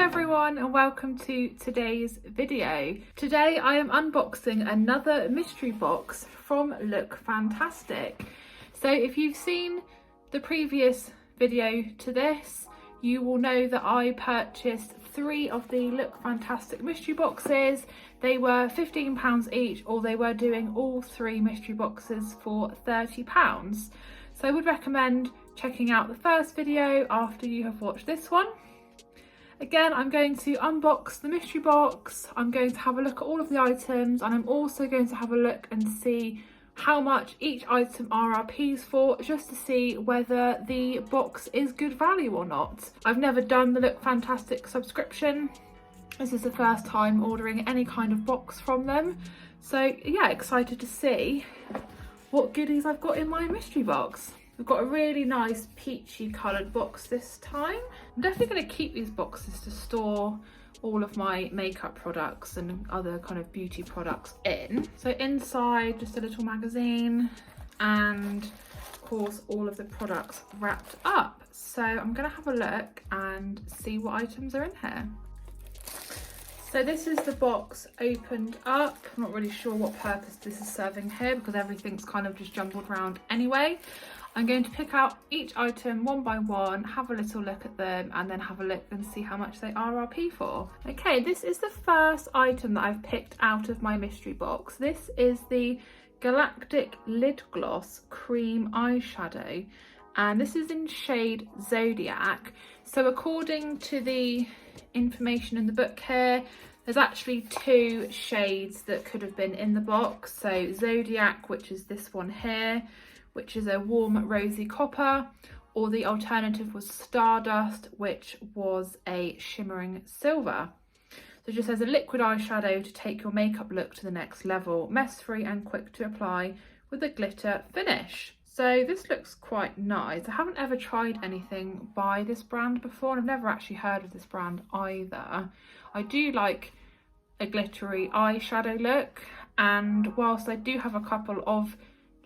everyone and welcome to today's video. Today I am unboxing another mystery box from Lookfantastic. So if you've seen the previous video to this, you will know that I purchased 3 of the Lookfantastic mystery boxes. They were £15 each, or they were doing all 3 mystery boxes for £30. So I would recommend checking out the first video after you have watched this one. Again, I'm going to unbox the mystery box, I'm going to have a look at all of the items, and I'm also going to have a look and see how much each item RRPs for, just to see whether the box is good value or not. I've never done the Lookfantastic subscription. This is the first time ordering any kind of box from them. So yeah, excited to see what goodies I've got in my mystery box. We've got a really nice peachy coloured box this time. I'm definitely going to keep these boxes to store all of my makeup products and other kind of beauty products in. So inside, just a little magazine and of course all of the products wrapped up. So I'm going to have a look and see what items are in here. So this is the box opened up. I'm not really sure what purpose this is serving here because everything's kind of just jumbled around anyway. I'm going to pick out each item one by one, have a little look at them, and then have a look and see how much they RRP for. Okay, this is the first item that I've picked out of my mystery box. This is the Galactic Lip Gloss Cream Eyeshadow, and this is in shade Zodiac. So according to the information in the book here, there's actually 2 shades that could have been in the box. So Zodiac, which is this one here, which is a warm rosy copper, or the alternative was Stardust, which was a shimmering silver. So it just says a liquid eyeshadow to take your makeup look to the next level, mess free and quick to apply with a glitter finish. So this looks quite nice. I haven't ever tried anything by this brand before, and I've never actually heard of this brand either. I do like a glittery eyeshadow look, and whilst I do have a couple of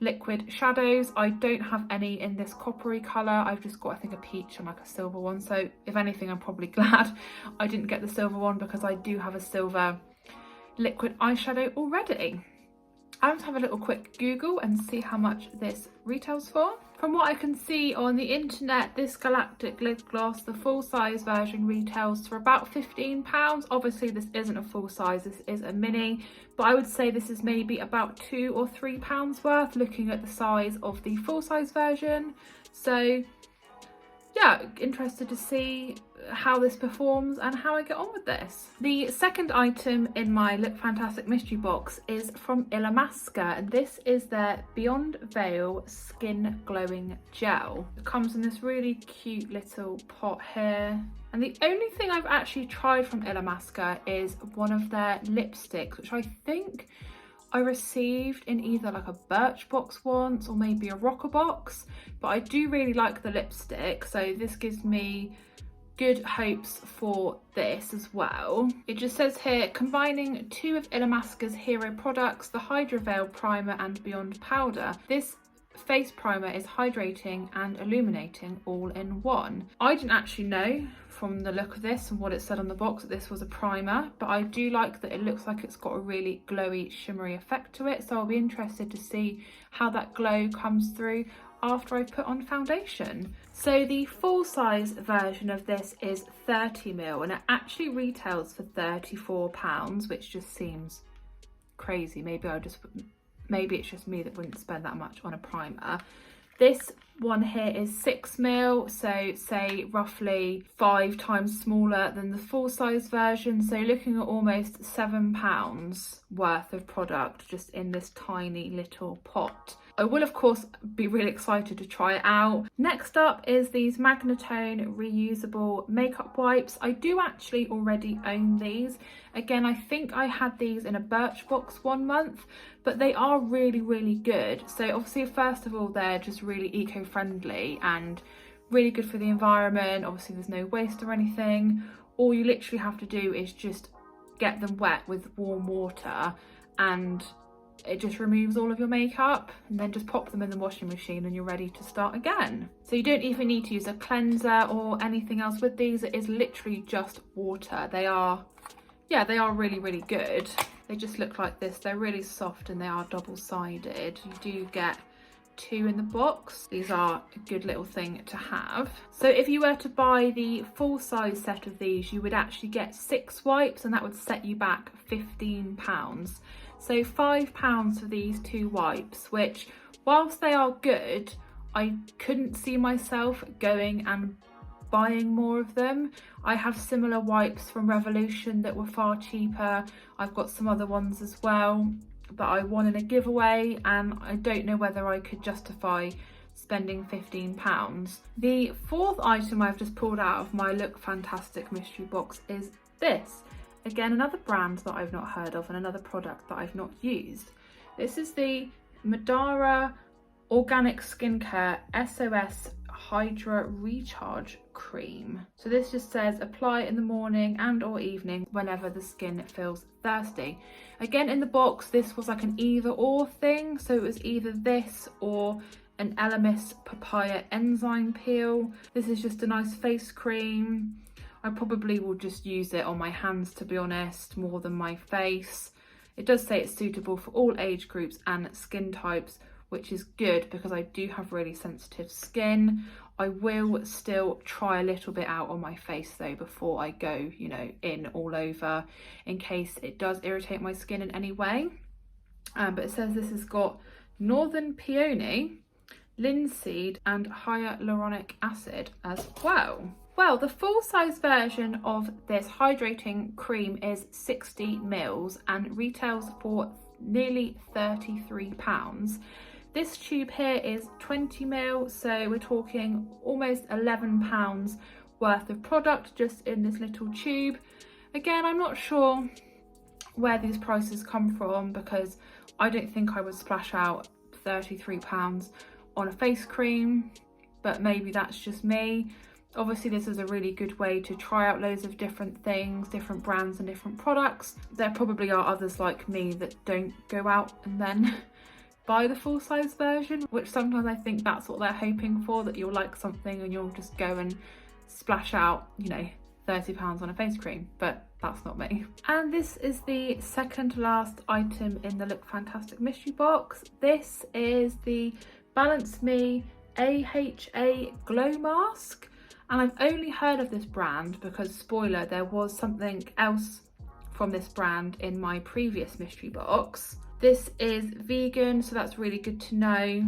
liquid shadows, I don't have any in this coppery colour. I've just got, I think, a peach and like a silver one. So if anything, I'm probably glad I didn't get the silver one because I do have a silver liquid eyeshadow already. I'm going to have a little quick Google and see how much this retails for. From what I can see on the internet, this Galactic Lip Gloss, the full size version, retails for about £15. Obviously this isn't a full size, this is a mini, but I would say this is maybe about £2 or £3 worth looking at the size of the full size version. So yeah, interested to see how this performs and how I get on with this. The second item in my Lookfantastic mystery box is from Illamasqua, and this is their Beyond Veil Skin Glowing Gel. It comes in this really cute little pot here. And the only thing I've actually tried from Illamasqua is one of their lipsticks, which I think I received in either like a Birchbox once or maybe a Rocker box, but I do really like the lipstick, so this gives me good hopes for this as well. It just says here, combining 2 of Illamasqua's hero products, the Hydra Veil Primer and Beyond Powder. This face primer is hydrating and illuminating all in one. I didn't actually know from the look of this and what it said on the box that this was a primer, but I do like that it looks like it's got a really glowy, shimmery effect to it, so I'll be interested to see how that glow comes through after I put on foundation. So the full size version of this is 30ml and it actually retails for £34, which just seems crazy. Maybe it's just me that wouldn't spend that much on a primer. This one here is 6ml, so say roughly 5 times smaller than the full size version. So looking at almost £7 worth of product just in this tiny little pot. I will of course be really excited to try it out. Next up is these Magnitone reusable makeup wipes. I do actually already own these. Again, I think I had these in a Birchbox one month, but they are really, really good. So obviously, first of all, they're just really eco-friendly and really good for the environment. Obviously there's no waste or anything. All you literally have to do is just get them wet with warm water and it just removes all of your makeup, and then just pop them in the washing machine and you're ready to start again. So you don't even need to use a cleanser or anything else with these. It is literally just water. They are, yeah, they are really, really good. They just look like this. They're really soft and they are double-sided. You do get 2 in the box. These are a good little thing to have. So if you were to buy the full size set of these, you would actually get 6 wipes, and that would set you back £15. So £5 for these 2 wipes, which whilst they are good, I couldn't see myself going and buying more of them. I have similar wipes from Revolution that were far cheaper. I've got some other ones as well that I won in a giveaway, and I don't know whether I could justify spending £15. The 4th item I've just pulled out of my Lookfantastic mystery box is this. Again, another brand that I've not heard of and another product that I've not used. This is the Madara Organic Skincare SOS Hydra Recharge Cream. So this just says apply in the morning and or evening whenever the skin feels thirsty. Again, in the box, this was like an either or thing. So it was either this or an Illamasqua papaya enzyme peel. This is just a nice face cream. I probably will just use it on my hands, to be honest, more than my face. It does say it's suitable for all age groups and skin types, which is good because I do have really sensitive skin. I will still try a little bit out on my face though before I go, you know, in all over, in case it does irritate my skin in any way. But it says this has got northern peony, linseed and hyaluronic acid as well. Well, the full-size version of this hydrating cream is 60 mils and retails for nearly £33. This tube here is 20 mil, so we're talking almost £11 worth of product just in this little tube. Again, I'm not sure where these prices come from because I don't think I would splash out £33 on a face cream, but maybe that's just me. Obviously, this is a really good way to try out loads of different things, different brands and different products. There probably are others like me that don't go out and then buy the full-size version, which sometimes I think that's what they're hoping for, that you'll like something and you'll just go and splash out, you know, £30 on a face cream, but that's not me. And this is the second to last item in the Lookfantastic mystery box. This is the Balance Me AHA Glow Mask. And I've only heard of this brand because, spoiler, there was something else from this brand in my previous mystery box. This is vegan, so that's really good to know.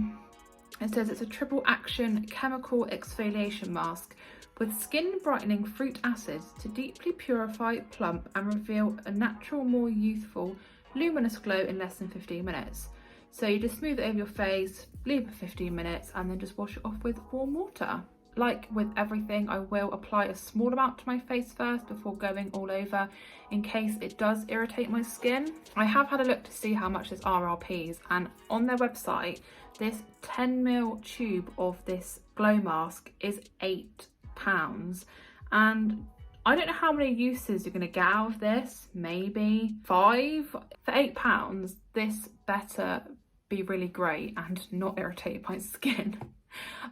It says it's a triple action chemical exfoliation mask with skin brightening fruit acids to deeply purify, plump and reveal a natural, more youthful, luminous glow in less than 15 minutes. So you just smooth it over your face, leave it for 15 minutes and then just wash it off with warm water. Like with everything, I will apply a small amount to my face first before going all over in case it does irritate my skin. I have had a look to see how much this RRPs, and on their website, this 10ml tube of this glow mask is £8. And I don't know how many uses you're going to get out of this, maybe 5. For £8, this better be really great and not irritate my skin.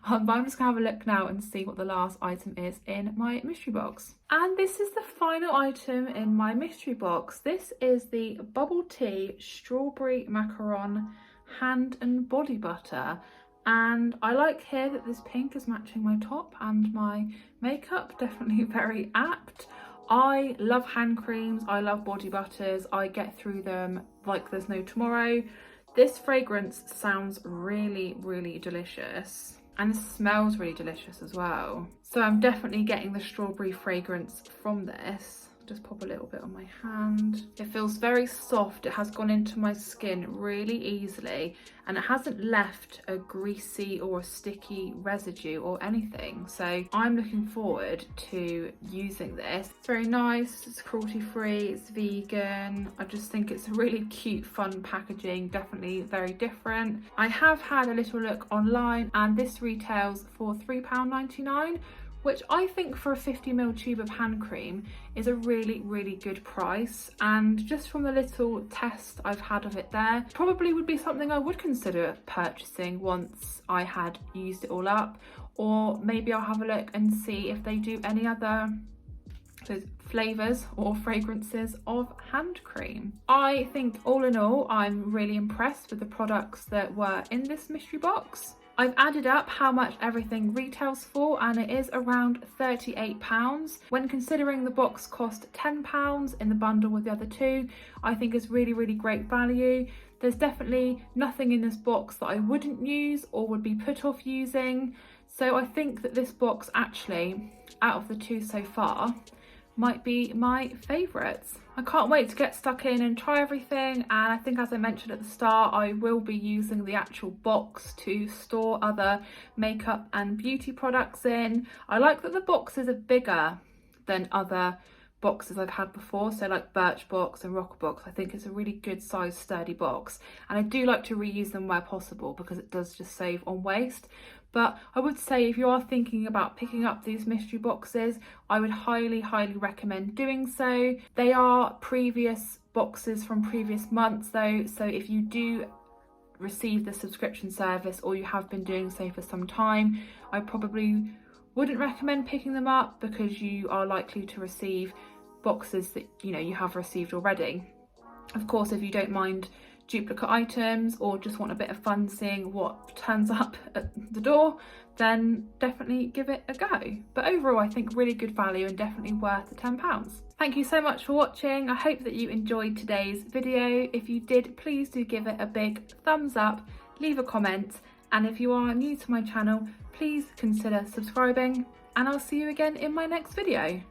But I'm just gonna have a look now and see what the last item is in my mystery box. And this is the final item in my mystery box. This is the Bubble Tea Strawberry Macaron Hand and Body Butter. And I like here that this pink is matching my top and my makeup, definitely very apt. I love hand creams, I love body butters, I get through them like there's no tomorrow. This fragrance sounds really, really delicious and smells really delicious as well. So I'm definitely getting the strawberry fragrance from this. Just pop a little bit on my hand. It feels very soft. It has gone into my skin really easily and it hasn't left a greasy or a sticky residue or anything. So I'm looking forward to using this. It's very nice, it's cruelty free, it's vegan. I just think it's a really cute, fun packaging, definitely very different. I have had a little look online and this retails for £3.99. which I think for a 50ml tube of hand cream is a really, really good price. And just from the little test I've had of it there, probably would be something I would consider purchasing once I had used it all up. Or maybe I'll have a look and see if they do any other flavours or fragrances of hand cream. I think all in all, I'm really impressed with the products that were in this mystery box. I've added up how much everything retails for, and it is around £38. When considering the box cost £10 in the bundle with the other two, I think is really, really great value. There's definitely nothing in this box that I wouldn't use or would be put off using. So I think that this box actually, out of the two so far, might be my favourites. I can't wait to get stuck in and try everything, and I think, as I mentioned at the start, I will be using the actual box to store other makeup and beauty products in. I like that the boxes are bigger than other boxes I've had before, so like Birchbox and Rockerbox. I think it's a really good size, sturdy box, and I do like to reuse them where possible because it does just save on waste. But I would say if you are thinking about picking up these mystery boxes, I would highly, highly recommend doing so. They are previous boxes from previous months though, so if you do receive the subscription service or you have been doing so for some time, I probably wouldn't recommend picking them up because you are likely to receive boxes that you have received already. Of course, if you don't mind duplicate items or just want a bit of fun seeing what turns up at the door, then definitely give it a go. But overall, I think really good value and definitely worth the £10. Thank you so much for watching. I hope that you enjoyed today's video. If you did, please do give it a big thumbs up, leave a comment, and if you are new to my channel, please consider subscribing, and I'll see you again in my next video.